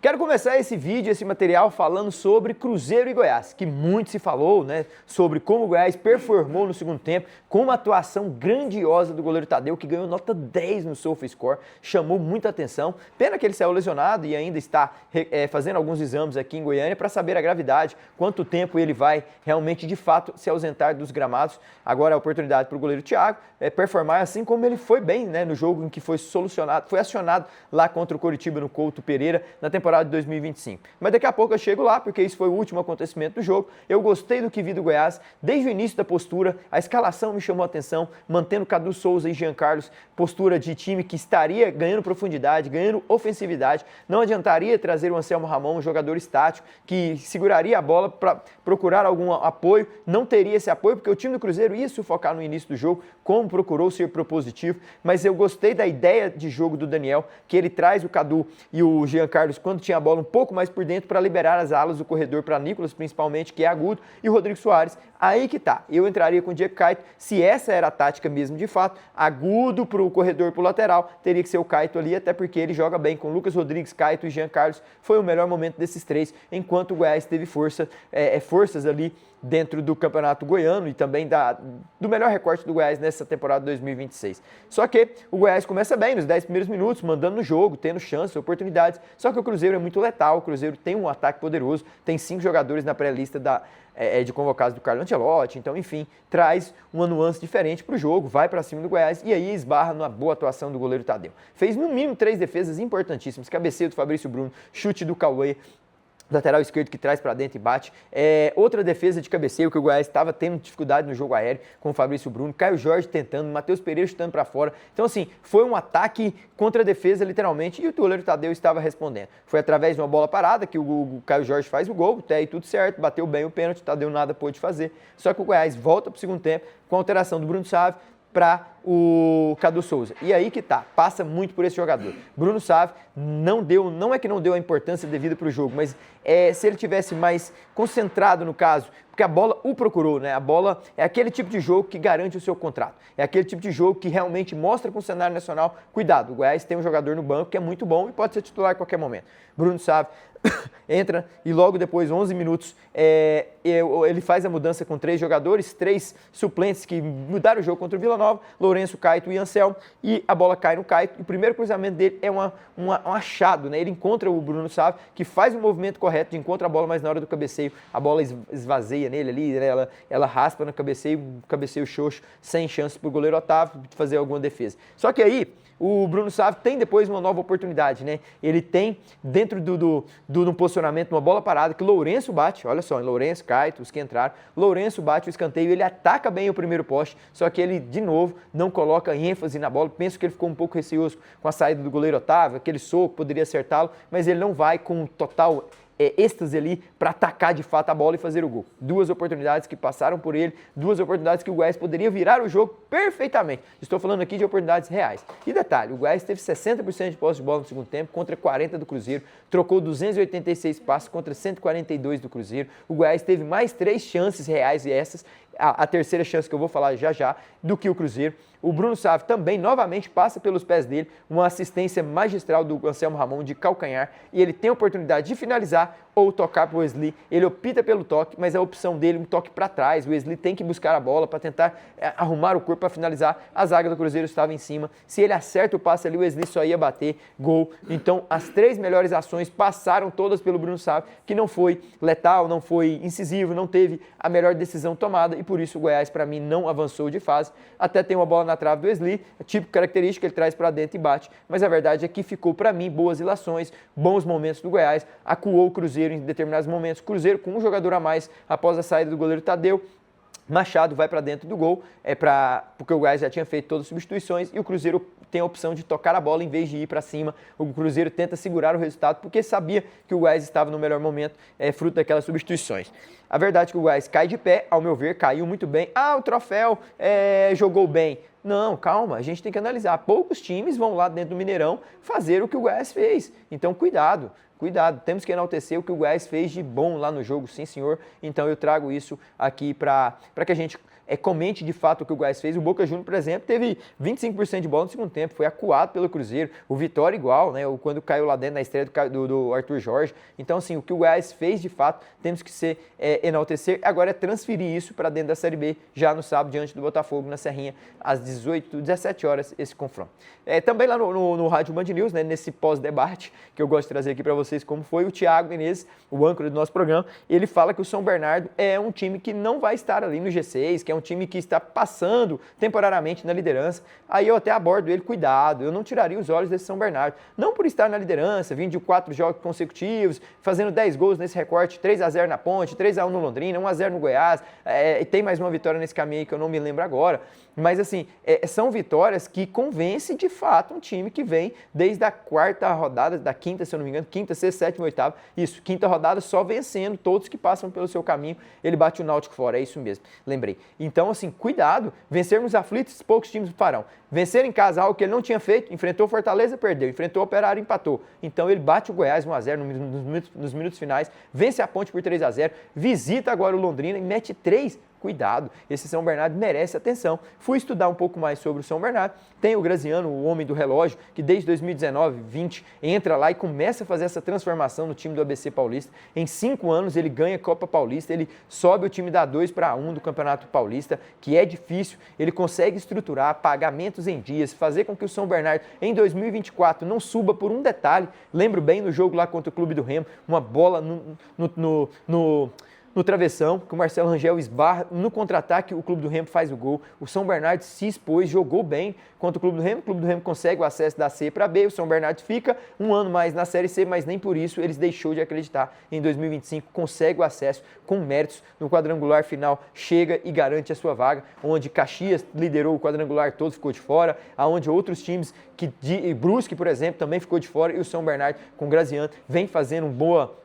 Quero começar esse vídeo, esse material falando sobre Cruzeiro e Goiás, que muito se falou, né, sobre como o Goiás performou no segundo tempo, com uma atuação grandiosa do goleiro Tadeu, que ganhou nota 10 no SofaScore, chamou muita atenção. Pena que ele saiu lesionado e ainda está fazendo alguns exames aqui em Goiânia para saber a gravidade, quanto tempo ele vai realmente, de fato, se ausentar dos gramados. Agora a oportunidade para o goleiro Thiago performar assim como ele foi bem, né, no jogo em que foi acionado lá contra o Coritiba no Couto Pereira, na temporada de 2025. Mas daqui a pouco eu chego lá, porque isso foi o último acontecimento do jogo. Eu gostei do que vi do Goiás, desde o início da postura, a escalação me chamou a atenção, mantendo Cadu Souza e Jean Carlos, postura de time que estaria ganhando profundidade, ganhando ofensividade. Não adiantaria trazer o Anselmo Ramon, um jogador estático, que seguraria a bola para procurar algum apoio, não teria esse apoio, porque o time do Cruzeiro ia sufocar no início do jogo, como procurou ser propositivo, mas eu gostei da ideia de jogo do Daniel, que ele traz o Cadu e o Jean Carlos quando tinha a bola um pouco mais por dentro para liberar as alas do corredor para Nicolas, principalmente, que é agudo, e o Rodrigo Soares. Aí que tá, eu entraria com o Diego Caetto, se essa era a tática mesmo de fato, agudo para o corredor para o lateral, teria que ser o Caetto ali, até porque ele joga bem com Lucas Rodrigues, Caetto e Jean Carlos, foi o melhor momento desses três, enquanto o Goiás teve forças ali dentro do Campeonato Goiano e também do melhor recorte do Goiás nessa temporada 2026. Só que o Goiás começa bem nos 10 primeiros minutos, mandando no jogo, tendo chances, oportunidades, só que o Cruzeiro é muito letal, o Cruzeiro tem um ataque poderoso, tem 5 jogadores na pré-lista de convocados do Carlo Ancelotti, então, enfim, traz uma nuance diferente para o jogo, vai para cima do Goiás e aí esbarra numa boa atuação do goleiro Tadeu. Fez no mínimo 3 defesas importantíssimas, cabeceio do Fabrício Bruno, chute do Cauê, lateral esquerdo que traz para dentro e bate. Outra defesa de cabeceio que o Goiás estava tendo dificuldade no jogo aéreo com o Fabrício Bruno, Caio Jorge tentando, Matheus Pereira chutando para fora. Então, assim, foi um ataque contra a defesa, literalmente, e o goleiro Tadeu estava respondendo. Foi através de uma bola parada que o Caio Jorge faz o gol, até aí tudo certo, bateu bem o pênalti, o Tadeu nada pôde fazer. Só que o Goiás volta para o segundo tempo com a alteração do Bruno Sávio para o Cadu Souza. E aí que tá, passa muito por esse jogador. Bruno Sávio não é que não deu a importância devida para o jogo, mas se ele tivesse mais concentrado no caso, porque a bola o procurou, né? A bola é aquele tipo de jogo que garante o seu contrato. É aquele tipo de jogo que realmente mostra para o cenário nacional, cuidado, o Goiás tem um jogador no banco que é muito bom e pode ser titular a qualquer momento. Bruno Sávio entra e logo depois, 11 minutos, ele faz a mudança com 3 jogadores, 3 suplentes que mudaram o jogo contra o Vila Nova, Lourenço, Caetto e Anselmo, e a bola cai no Caetto, e o primeiro cruzamento dele é um achado, né? Ele encontra o Bruno Sávio, que faz o movimento correto, encontra a bola, mas na hora do cabeceio, a bola esvazia nele ali, né? ela raspa no cabeceio xoxo, sem chance para o goleiro Otávio fazer alguma defesa. Só que aí, o Bruno Sávio tem depois uma nova oportunidade, né? Ele tem, dentro do posicionamento, uma bola parada que Lourenço bate, olha só, Lourenço, Caetto, os que entraram, Lourenço bate o escanteio, ele ataca bem o primeiro poste, só que ele, de novo, não coloca ênfase na bola, penso que ele ficou um pouco receoso com a saída do goleiro Otávio, aquele soco, poderia acertá-lo, mas ele não vai com total êxtase ali para atacar de fato a bola e fazer o gol. 2 oportunidades que passaram por ele, 2 oportunidades que o Goiás poderia virar o jogo perfeitamente. Estou falando aqui de oportunidades reais. E detalhe, o Goiás teve 60% de posse de bola no segundo tempo contra 40% do Cruzeiro, trocou 286 passes contra 142 do Cruzeiro. O Goiás teve mais 3 chances reais e essas, a terceira chance que eu vou falar já, do que o Cruzeiro. O Bruno Sávio também, novamente, passa pelos pés dele, uma assistência magistral do Anselmo Ramon de calcanhar, e ele tem a oportunidade de finalizar ou tocar para o Wesley. Ele opta pelo toque, mas a opção dele é um toque para trás. O Wesley tem que buscar a bola para tentar arrumar o corpo para finalizar. A zaga do Cruzeiro estava em cima. Se ele acerta o passe ali, o Wesley só ia bater gol. Então, as 3 melhores ações passaram todas pelo Bruno Sávio, que não foi letal, não foi incisivo, não teve a melhor decisão tomada, e por isso o Goiás, para mim, não avançou de fase. Até tem uma bola na trave do Wesley, tipo característica, ele traz para dentro e bate, mas a verdade é que ficou para mim boas ilações, bons momentos do Goiás, acuou o Cruzeiro em determinados momentos, Cruzeiro com um jogador a mais após a saída do goleiro Tadeu, Machado vai para dentro do gol, porque o Goiás já tinha feito todas as substituições e o Cruzeiro tem a opção de tocar a bola em vez de ir para cima. O Cruzeiro tenta segurar o resultado porque sabia que o Goiás estava no melhor momento, fruto daquelas substituições. A verdade é que o Goiás cai de pé, ao meu ver, caiu muito bem. O troféu jogou bem. Não, calma, a gente tem que analisar. Poucos times vão lá dentro do Mineirão fazer o que o Goiás fez. Então, cuidado. Temos que enaltecer o que o Goiás fez de bom lá no jogo, sim senhor. Então eu trago isso aqui para que a gente comente de fato o que o Goiás fez. O Boca Juniors, por exemplo, teve 25% de bola no segundo tempo, foi acuado pelo Cruzeiro. O Vitória igual, né? Quando caiu lá dentro na estreia do Arthur Jorge. Então, assim, o que o Goiás fez de fato, temos que enaltecer. Agora é transferir isso para dentro da Série B, já no sábado, diante do Botafogo, na Serrinha, às 17 horas, esse confronto. Também lá no Rádio Band News, né, nesse pós-debate, que eu gosto de trazer aqui para vocês como foi, o Thiago Menezes, o âncora do nosso programa, ele fala que o São Bernardo é um time que não vai estar ali no G6, que é um time que está passando temporariamente na liderança. Aí eu até abordo ele, cuidado, eu não tiraria os olhos desse São Bernardo. Não por estar na liderança, vindo de 4 jogos consecutivos, fazendo 10 gols nesse recorte, 3-0 na Ponte, 3-1 no Londrina, 1-0 no Goiás, e tem mais uma vitória nesse caminho aí que eu não me lembro agora. Mas assim, são vitórias que convencem de fato um time que vem desde a quarta rodada, da quinta, se eu não me engano, quinta, sexta, sétima, oitava, isso, quinta rodada só vencendo todos que passam pelo seu caminho, ele bate o Náutico fora, é isso mesmo, lembrei. Então assim, cuidado, vencermos aflitos, poucos times farão. Vencer em casa, algo que ele não tinha feito, enfrentou o Fortaleza, perdeu, enfrentou o Operário, empatou. Então ele bate o Goiás 1-0 nos minutos finais, vence a Ponte por 3-0, visita agora o Londrina e mete 3. Cuidado, esse São Bernardo merece atenção. Fui estudar um pouco mais sobre o São Bernardo. Tem o Graziano, o homem do relógio, que desde 2019, 20, entra lá e começa a fazer essa transformação no time do ABC Paulista. Em 5 anos ele ganha a Copa Paulista, ele sobe o time da 2-1 do Campeonato Paulista, que é difícil. Ele consegue estruturar pagamentos em dias, fazer com que o São Bernardo em 2024 não suba por um detalhe. Lembro bem no jogo lá contra o Clube do Remo, uma bola no travessão, que o Marcelo Rangel esbarra, no contra-ataque o Clube do Remo faz o gol, o São Bernardo se expôs, jogou bem contra o Clube do Remo consegue o acesso da C para B, o São Bernardo fica um ano mais na Série C, mas nem por isso eles deixou de acreditar. Em 2025 consegue o acesso com méritos no quadrangular final, chega e garante a sua vaga, onde Caxias liderou o quadrangular todo, ficou de fora, aonde outros times, Brusque, por exemplo, também ficou de fora, e o São Bernardo com Graziano vem fazendo boa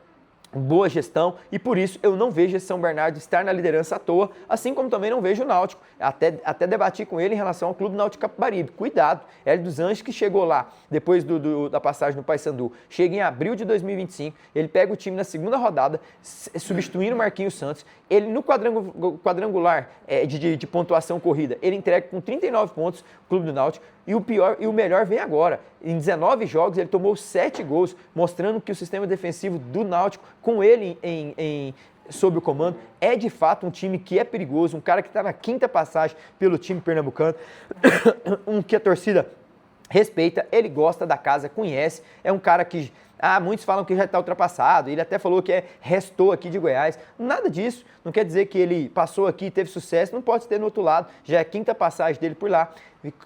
gestão, e por isso eu não vejo esse São Bernardo estar na liderança à toa, assim como também não vejo o Náutico. Até debati com ele em relação ao Clube Náutico Capibaribe. Cuidado, Hélio dos Anjos, que chegou lá depois da passagem no Paysandu, chega em abril de 2025, ele pega o time na segunda rodada, substituindo o Marquinhos Santos, ele no quadrangular de pontuação corrida, ele entrega com 39 pontos o Clube do Náutico, e o melhor vem agora. Em 19 jogos, ele tomou 7 gols, mostrando que o sistema defensivo do Náutico, com ele sob o comando, é de fato um time que é perigoso, um cara que está na 5ª passagem pelo time pernambucano, que a torcida respeita, ele gosta da casa, conhece, é um cara que... muitos falam que já está ultrapassado, ele até falou que restou aqui de Goiás. Nada disso, não quer dizer que ele passou aqui e teve sucesso, não pode ter no outro lado, já é a 5ª passagem dele por lá.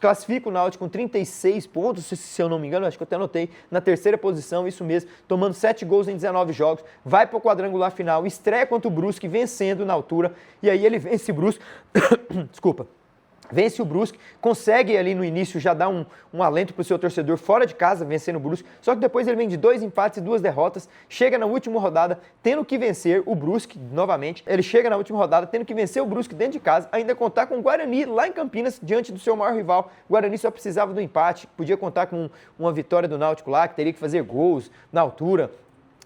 Classifica o Náutico com 36 pontos, se eu não me engano, acho que eu até anotei, na 3ª posição, isso mesmo, tomando 7 gols em 19 jogos, vai para o quadrangular final, estreia contra o Brusque, vencendo na altura, e aí ele vence o Brusque, desculpa, vence o Brusque, consegue ali no início já dar um alento para o seu torcedor fora de casa, vencendo o Brusque, só que depois ele vem de 2 empates e 2 derrotas, chega na última rodada tendo que vencer o Brusque novamente, ele chega na última rodada tendo que vencer o Brusque dentro de casa, ainda contar com o Guarani lá em Campinas, diante do seu maior rival. O Guarani só precisava do empate, podia contar com uma vitória do Náutico lá, que teria que fazer gols na altura.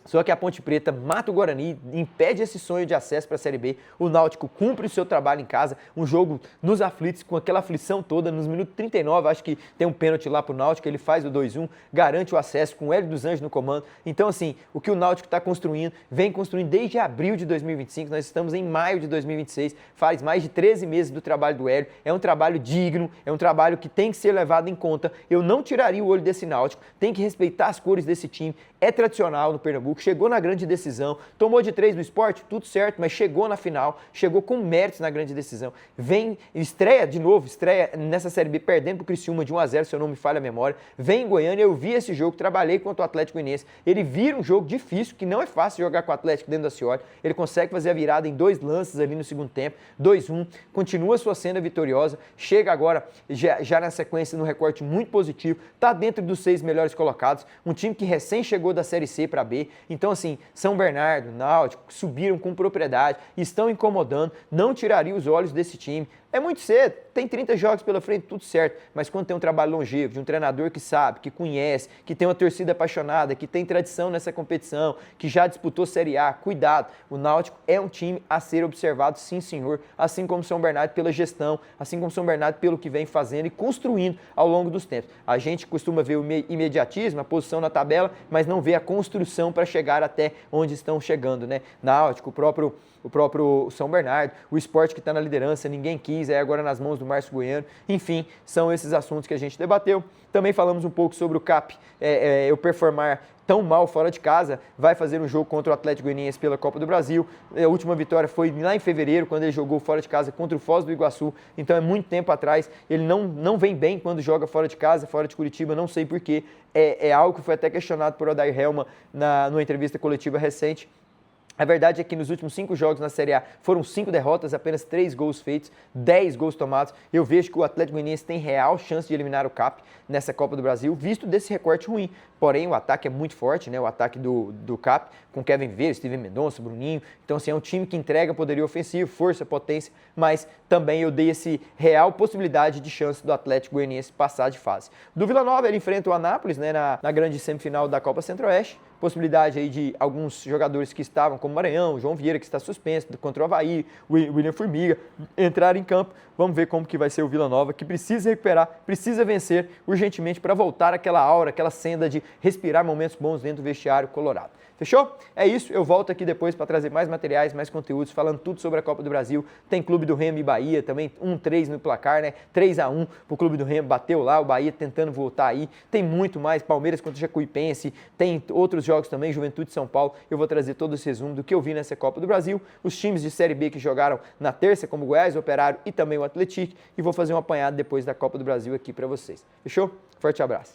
Só que a Ponte Preta mata o Guarani, impede esse sonho de acesso para a Série B. O Náutico cumpre o seu trabalho em casa, um jogo nos aflitos, com aquela aflição toda, nos minutos 39, acho que tem um pênalti lá para o Náutico, ele faz o 2-1, garante o acesso com o Hélio dos Anjos no comando. Então, assim, o que o Náutico está construindo, vem construindo desde abril de 2025, nós estamos em maio de 2026, faz mais de 13 meses do trabalho do Hélio, é um trabalho digno, é um trabalho que tem que ser levado em conta. Eu não tiraria o olho desse Náutico, tem que respeitar as cores desse time, é tradicional no Pernambuco, chegou na grande decisão, tomou de 3 no Sport, tudo certo, mas chegou na final, chegou com méritos na grande decisão, estreia nessa Série B perdendo para o Criciúma de 1-0, se eu não me falha a memória, vem em Goiânia, eu vi esse jogo, trabalhei contra o Atlético Goianiense, ele vira um jogo difícil, que não é fácil jogar com o Atlético dentro da Cioli, ele consegue fazer a virada em 2 lances ali no segundo tempo, 2-1, continua sua senda vitoriosa, chega agora já na sequência no recorte muito positivo, está dentro dos 6 melhores colocados, um time que recém chegou da Série C para B, então assim, São Bernardo, Náutico, subiram com propriedade, estão incomodando, não tiraria os olhos desse time, É muito cedo, tem 30 jogos pela frente, tudo certo, mas quando tem um trabalho longevo, de um treinador que sabe, que conhece, que tem uma torcida apaixonada, que tem tradição nessa competição, que já disputou Série A, cuidado, o Náutico é um time a ser observado, sim senhor, assim como São Bernardo pela gestão, assim como São Bernardo pelo que vem fazendo e construindo ao longo dos tempos. A gente costuma ver o imediatismo, a posição na tabela, mas não vê a construção para chegar até onde estão chegando, né? Náutico, o próprio São Bernardo, o Sport que está na liderança, ninguém quis, é agora nas mãos do Márcio Goiano. Enfim, são esses assuntos que a gente debateu. Também falamos um pouco sobre o CAP, eu performar tão mal fora de casa, vai fazer um jogo contra o Atlético Goianiense pela Copa do Brasil. A última vitória foi lá em fevereiro, quando ele jogou fora de casa contra o Foz do Iguaçu, então é muito tempo atrás. Ele não vem bem quando joga fora de casa, fora de Curitiba, não sei porquê. É algo que foi até questionado por Odair Helma numa entrevista coletiva recente. A verdade é que nos últimos 5 jogos na Série A foram 5 derrotas, apenas 3 gols feitos, 10 gols tomados. Eu vejo que o Atlético Goianiense tem real chance de eliminar o CAP nessa Copa do Brasil, visto desse recorte ruim. Porém, o ataque é muito forte, né? O ataque do CAP, com Kevin Veiga, Steven Mendonça, Bruninho. Então, assim, é um time que entrega poderio ofensivo, força, potência, mas também eu dei esse real possibilidade de chance do Atlético Goianiense passar de fase. Do Vila Nova, ele enfrenta o Anápolis, né? Na grande semifinal da Copa Centro-Oeste. Possibilidade aí de alguns jogadores que estavam, como Maranhão, João Vieira, que está suspenso contra o Avaí, William Formiga, entrar em campo. Vamos ver como que vai ser o Vila Nova, que precisa recuperar, precisa vencer urgentemente para voltar aquela aura, aquela senda de respirar momentos bons dentro do vestiário colorado. Fechou? É isso, eu volto aqui depois para trazer mais materiais, mais conteúdos, falando tudo sobre a Copa do Brasil. Tem Clube do Remo e Bahia também, 1-3 no placar, né? 3-1 pro Clube do Remo, bateu lá, o Bahia tentando voltar aí. Tem muito mais, Palmeiras contra o Jacuipense, tem outros jogos também, Juventude de São Paulo. Eu vou trazer todo esse resumo do que eu vi nessa Copa do Brasil, os times de Série B que jogaram na terça, como o Goiás, o Operário e também o Atlético, e vou fazer um apanhado depois da Copa do Brasil aqui para vocês. Fechou? Forte abraço.